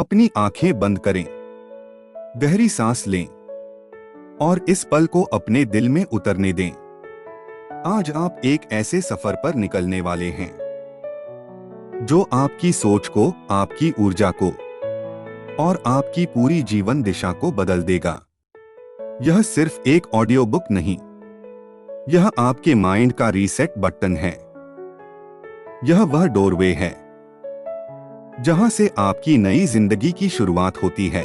अपनी आंखें बंद करें, गहरी सांस लें और इस पल को अपने दिल में उतरने दें। आज आप एक ऐसे सफर पर निकलने वाले हैं जो आपकी सोच को, आपकी ऊर्जा को और आपकी पूरी जीवन दिशा को बदल देगा। यह सिर्फ एक ऑडियो बुक नहीं, यह आपके माइंड का रीसेट बटन है। यह वह डोरवे है जहां से आपकी नई जिंदगी की शुरुआत होती है।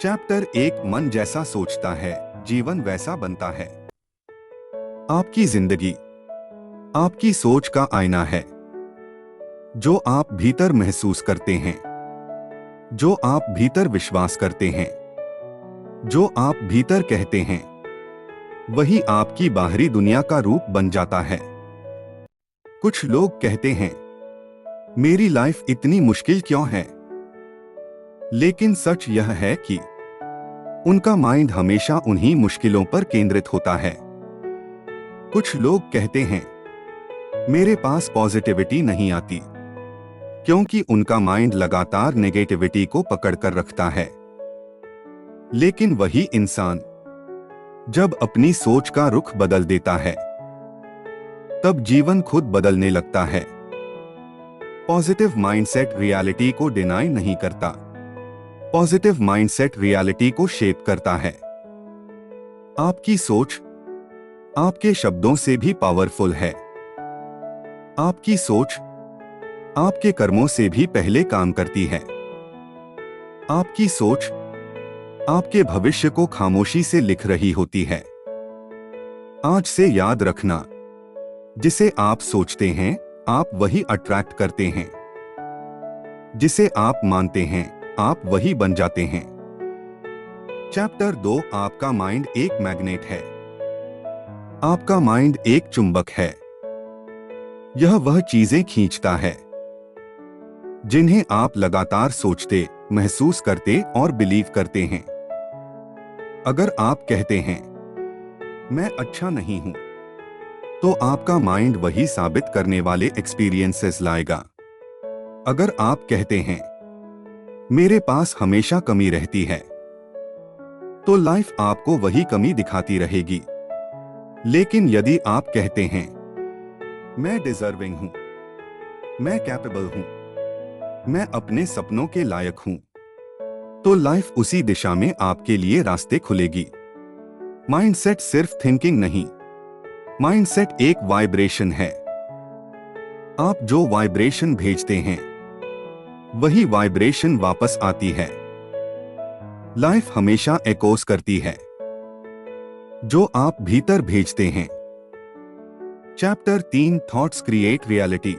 चैप्टर 1, मन जैसा सोचता है, जीवन वैसा बनता है। आपकी जिंदगी आपकी सोच का आईना है। जो आप भीतर महसूस करते हैं, जो आप भीतर विश्वास करते हैं, जो आप भीतर कहते हैं, वही आपकी बाहरी दुनिया का रूप बन जाता है। कुछ लोग कहते हैं, मेरी लाइफ इतनी मुश्किल क्यों है? लेकिन सच यह है कि उनका माइंड हमेशा उन्हीं मुश्किलों पर केंद्रित होता है। कुछ लोग कहते हैं, मेरे पास पॉजिटिविटी नहीं आती, क्योंकि उनका माइंड लगातार नेगेटिविटी को पकड़ कर रखता है। लेकिन वही इंसान जब अपनी सोच का रुख बदल देता है, तब जीवन खुद बदलने लगता है। पॉजिटिव माइंडसेट रियलिटी को डिनाई नहीं करता, पॉजिटिव माइंडसेट रियलिटी को शेप करता है। आपकी सोच आपके शब्दों से भी पावरफुल है। आपकी सोच आपके कर्मों से भी पहले काम करती है। आपकी सोच आपके भविष्य को खामोशी से लिख रही होती है। आज से याद रखना, जिसे आप सोचते हैं आप वही अट्रैक्ट करते हैं। जिसे आप मानते हैं आप वही बन जाते हैं। चैप्टर 2, आपका माइंड एक मैग्नेट है। आपका माइंड एक चुंबक है। यह वह चीजें खींचता है जिन्हें आप लगातार सोचते, महसूस करते और बिलीव करते हैं। अगर आप कहते हैं, मैं अच्छा नहीं हूं, तो आपका माइंड वही साबित करने वाले एक्सपीरियंसेस लाएगा। अगर आप कहते हैं, मेरे पास हमेशा कमी रहती है, तो लाइफ आपको वही कमी दिखाती रहेगी। लेकिन यदि आप कहते हैं, मैं डिजर्विंग हूं, मैं कैपेबल हूं, मैं अपने सपनों के लायक हूं, तो लाइफ उसी दिशा में आपके लिए रास्ते खुलेगी। माइंडसेट सिर्फ थिंकिंग नहीं, माइंडसेट एक वाइब्रेशन है। आप जो वाइब्रेशन भेजते हैं, वही वाइब्रेशन वापस आती है। लाइफ हमेशा एकोस करती है जो आप भीतर भेजते हैं। Chapter 3, thoughts create reality.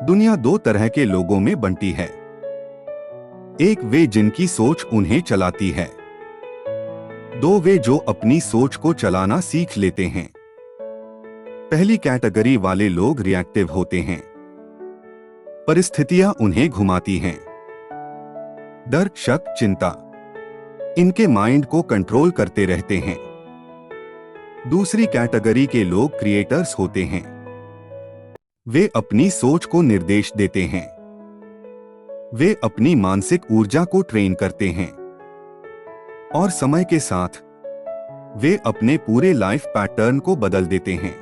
दुनिया दो तरह के लोगों में बंटी है। एक वे जिनकी सोच उन्हें चलाती है, दो वे जो अपनी सोच को चलाना सीख लेते हैं। पहली कैटेगरी वाले लोग रिएक्टिव होते हैं। परिस्थितियां उन्हें घुमाती हैं। डर, शक, चिंता इनके माइंड को कंट्रोल करते रहते हैं। दूसरी कैटेगरी के लोग क्रिएटर्स होते हैं। वे अपनी सोच को निर्देश देते हैं। वे अपनी मानसिक ऊर्जा को ट्रेन करते हैं और समय के साथ वे अपने पूरे लाइफ पैटर्न को बदल देते हैं।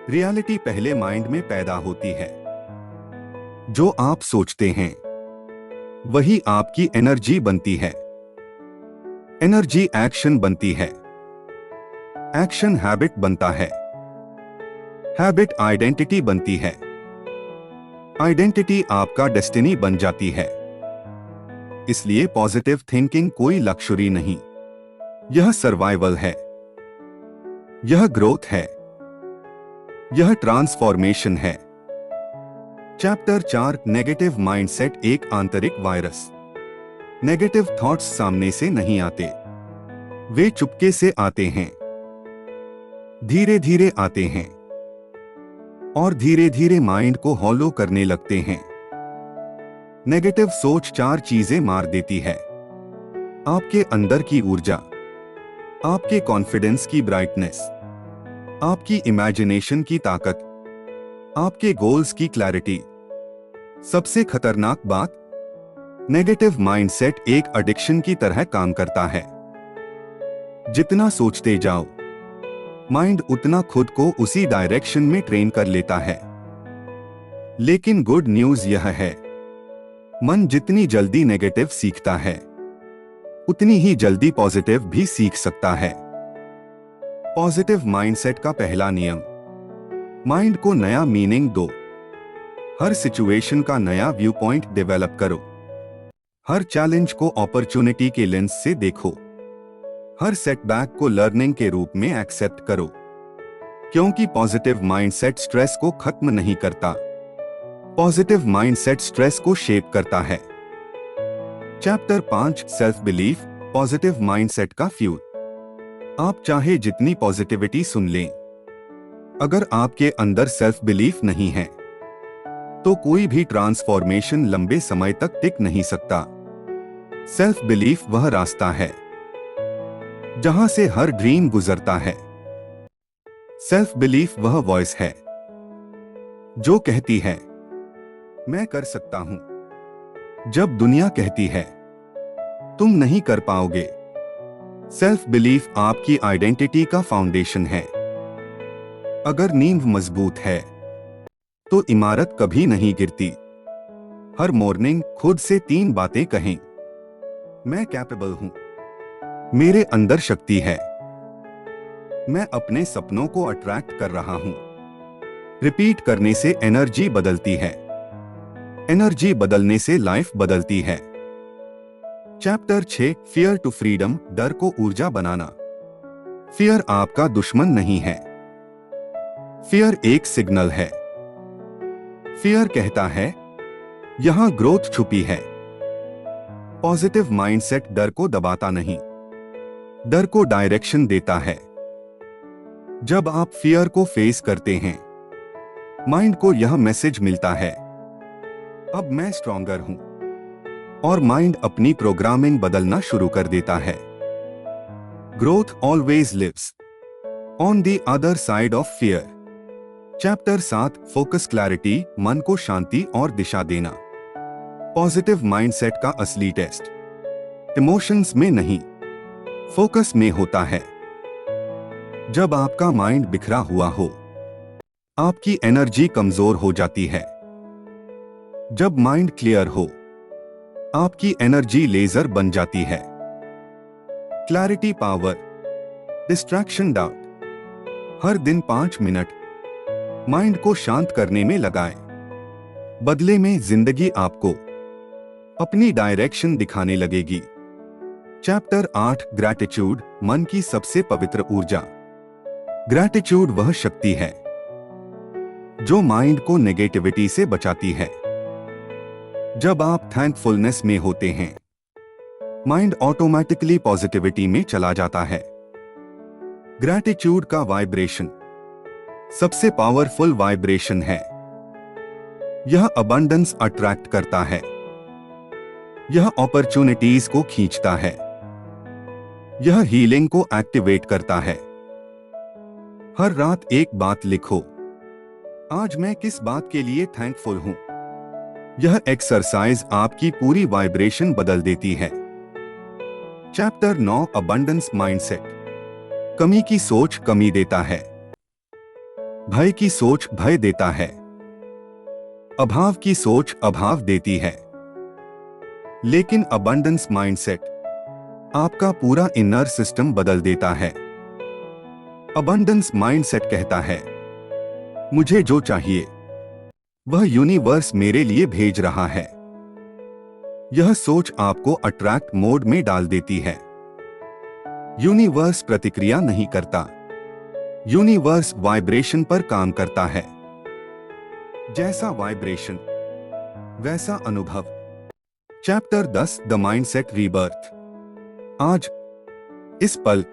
रियलिटी पहले माइंड में पैदा होती है। जो आप सोचते हैं वही आपकी एनर्जी बनती है। एनर्जी एक्शन बनती है। एक्शन हैबिट बनता है। हैबिट आइडेंटिटी बनती है। आइडेंटिटी आपका डेस्टिनी बन जाती है। इसलिए पॉजिटिव थिंकिंग कोई लक्ष्यूरी नहीं, यह सर्वाइवल है, यह ग्रोथ है, यह ट्रांसफॉर्मेशन है। चैप्टर 4, नेगेटिव माइंडसेट एक आंतरिक वायरस। नेगेटिव थॉट्स सामने से नहीं आते, वे चुपके से आते हैं, धीरे धीरे आते हैं और धीरे धीरे माइंड को हॉलो करने लगते हैं। नेगेटिव सोच 4 चीजें मार देती है। आपके अंदर की ऊर्जा, आपके कॉन्फिडेंस की ब्राइटनेस, आपकी इमेजिनेशन की ताकत, आपके गोल्स की क्लैरिटी। सबसे खतरनाक बात, नेगेटिव माइंडसेट एक एडिक्शन की तरह काम करता है। जितना सोचते जाओ, माइंड उतना खुद को उसी डायरेक्शन में ट्रेन कर लेता है। लेकिन गुड न्यूज यह है, मन जितनी जल्दी नेगेटिव सीखता है, उतनी ही जल्दी पॉजिटिव भी सीख सकता है। पॉजिटिव माइंडसेट का पहला नियम, माइंड को नया मीनिंग दो। हर सिचुएशन का नया व्यू पॉइंट डेवलप करो। हर चैलेंज को अपॉर्चुनिटी के लेंस से देखो। हर सेटबैक को लर्निंग के रूप में एक्सेप्ट करो, क्योंकि पॉजिटिव माइंडसेट स्ट्रेस को खत्म नहीं करता, पॉजिटिव माइंडसेट स्ट्रेस को शेप करता है। Chapter 5 self belief, positive mindset का फ्यूल। आप चाहे जितनी पॉजिटिविटी सुन लें, अगर आपके अंदर सेल्फ बिलीफ नहीं है तो कोई भी ट्रांसफॉर्मेशन लंबे समय तक टिक नहीं सकता। सेल्फ बिलीफ वह रास्ता है जहां से हर ड्रीम गुजरता है। सेल्फ बिलीफ वह वॉइस है जो कहती है मैं कर सकता हूं, जब दुनिया कहती है तुम नहीं कर पाओगे। सेल्फ बिलीफ आपकी आइडेंटिटी का फाउंडेशन है। अगर नींव मजबूत है तो इमारत कभी नहीं गिरती। हर मॉर्निंग खुद से 3 बातें कहें, मैं कैपेबल हूं, मेरे अंदर शक्ति है, मैं अपने सपनों को अट्रैक्ट कर रहा हूं। रिपीट करने से एनर्जी बदलती है, एनर्जी बदलने से लाइफ बदलती है। चैप्टर 6 फियर टू फ्रीडम, डर को ऊर्जा बनाना। फियर आपका दुश्मन नहीं है, फियर एक सिग्नल है। फियर कहता है यहां ग्रोथ छुपी है। पॉजिटिव माइंडसेट डर को दबाता नहीं, डर को डायरेक्शन देता है। जब आप फियर को फेस करते हैं, माइंड को यह मैसेज मिलता है अब मैं स्ट्रॉन्गर हूं, और माइंड अपनी प्रोग्रामिंग बदलना शुरू कर देता है। Growth always lives on the other side of fear. Chapter 7 focus clarity, मन को शांति और दिशा देना। पॉजिटिव माइंडसेट का असली टेस्ट इमोशंस में नहीं, फोकस में होता है। जब आपका माइंड बिखरा हुआ हो, आपकी एनर्जी कमजोर हो जाती है। जब माइंड क्लियर हो, आपकी एनर्जी लेजर बन जाती है। Clarity power, distraction doubt. हर दिन 5 मिनट माइंड को शांत करने में लगाएं। बदले में जिंदगी आपको अपनी डायरेक्शन दिखाने लगेगी। चैप्टर 8 ग्रैटिट्यूड, मन की सबसे पवित्र ऊर्जा। ग्रैटिट्यूड वह शक्ति है जो माइंड को नेगेटिविटी से बचाती है। जब आप थैंकफुलनेस में होते हैं, माइंड ऑटोमेटिकली पॉजिटिविटी में चला जाता है। ग्रैटिट्यूड का वाइब्रेशन सबसे पावरफुल वाइब्रेशन है। यह अबंडेंस अट्रैक्ट करता है, यह अपॉर्चुनिटीज को खींचता है, यह हीलिंग को एक्टिवेट करता है। हर रात एक बात लिखो, आज मैं किस बात के लिए थैंकफुल हूं। यह एक्सरसाइज आपकी पूरी वाइब्रेशन बदल देती है। चैप्टर 9 अबंडेंस माइंडसेट, कमी की सोच कमी देता है, भय की सोच भय देता है, अभाव की सोच अभाव देती है। लेकिन अबंडेंस माइंडसेट आपका पूरा इनर सिस्टम बदल देता है। अबंडेंस माइंडसेट कहता है मुझे जो चाहिए वह यूनिवर्स मेरे लिए भेज रहा है। यह सोच आपको अट्रैक्ट मोड में डाल देती है। यूनिवर्स प्रतिक्रिया नहीं करता, यूनिवर्स वाइब्रेशन पर काम करता है। जैसा वाइब्रेशन वैसा अनुभव। Chapter 10 the mindset rebirth. आज इस पल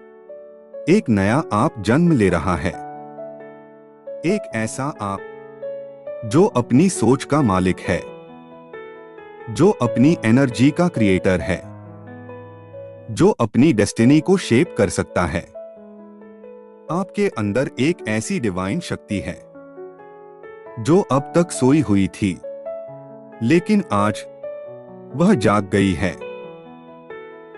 एक नया आप जन्म ले रहा है। एक ऐसा आप जो अपनी सोच का मालिक है, जो अपनी एनर्जी का क्रिएटर है, जो अपनी डेस्टिनी को शेप कर सकता है। आपके अंदर एक ऐसी डिवाइन शक्ति है जो अब तक सोई हुई थी, लेकिन आज वह जाग गई है।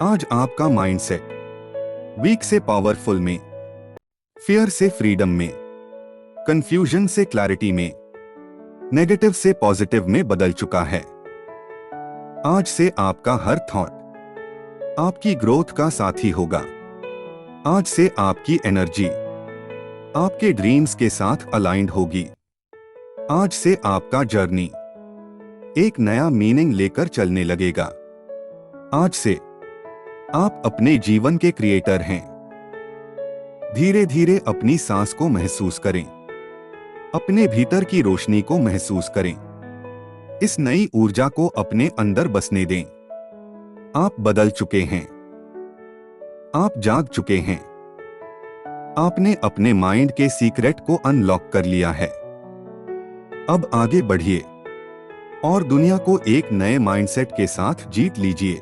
आज आपका माइंडसेट वीक से पावरफुल में, फियर से फ्रीडम में, कंफ्यूजन से क्लैरिटी में, नेगेटिव से पॉजिटिव में बदल चुका है। आज से आपका हर थॉट आपकी ग्रोथ का साथी होगा। आज से आपकी एनर्जी आपके ड्रीम्स के साथ अलाइंड होगी। आज से आपका जर्नी एक नया मीनिंग लेकर चलने लगेगा। आज से आप अपने जीवन के क्रिएटर हैं। धीरे धीरे अपनी सांस को महसूस करें, अपने भीतर की रोशनी को महसूस करें। इस नई ऊर्जा को अपने अंदर बसने दें। आप बदल चुके हैं, आप जाग चुके हैं। आपने अपने माइंड के सीक्रेट को अनलॉक कर लिया है। अब आगे बढ़िए और दुनिया को एक नए माइंडसेट के साथ जीत लीजिए।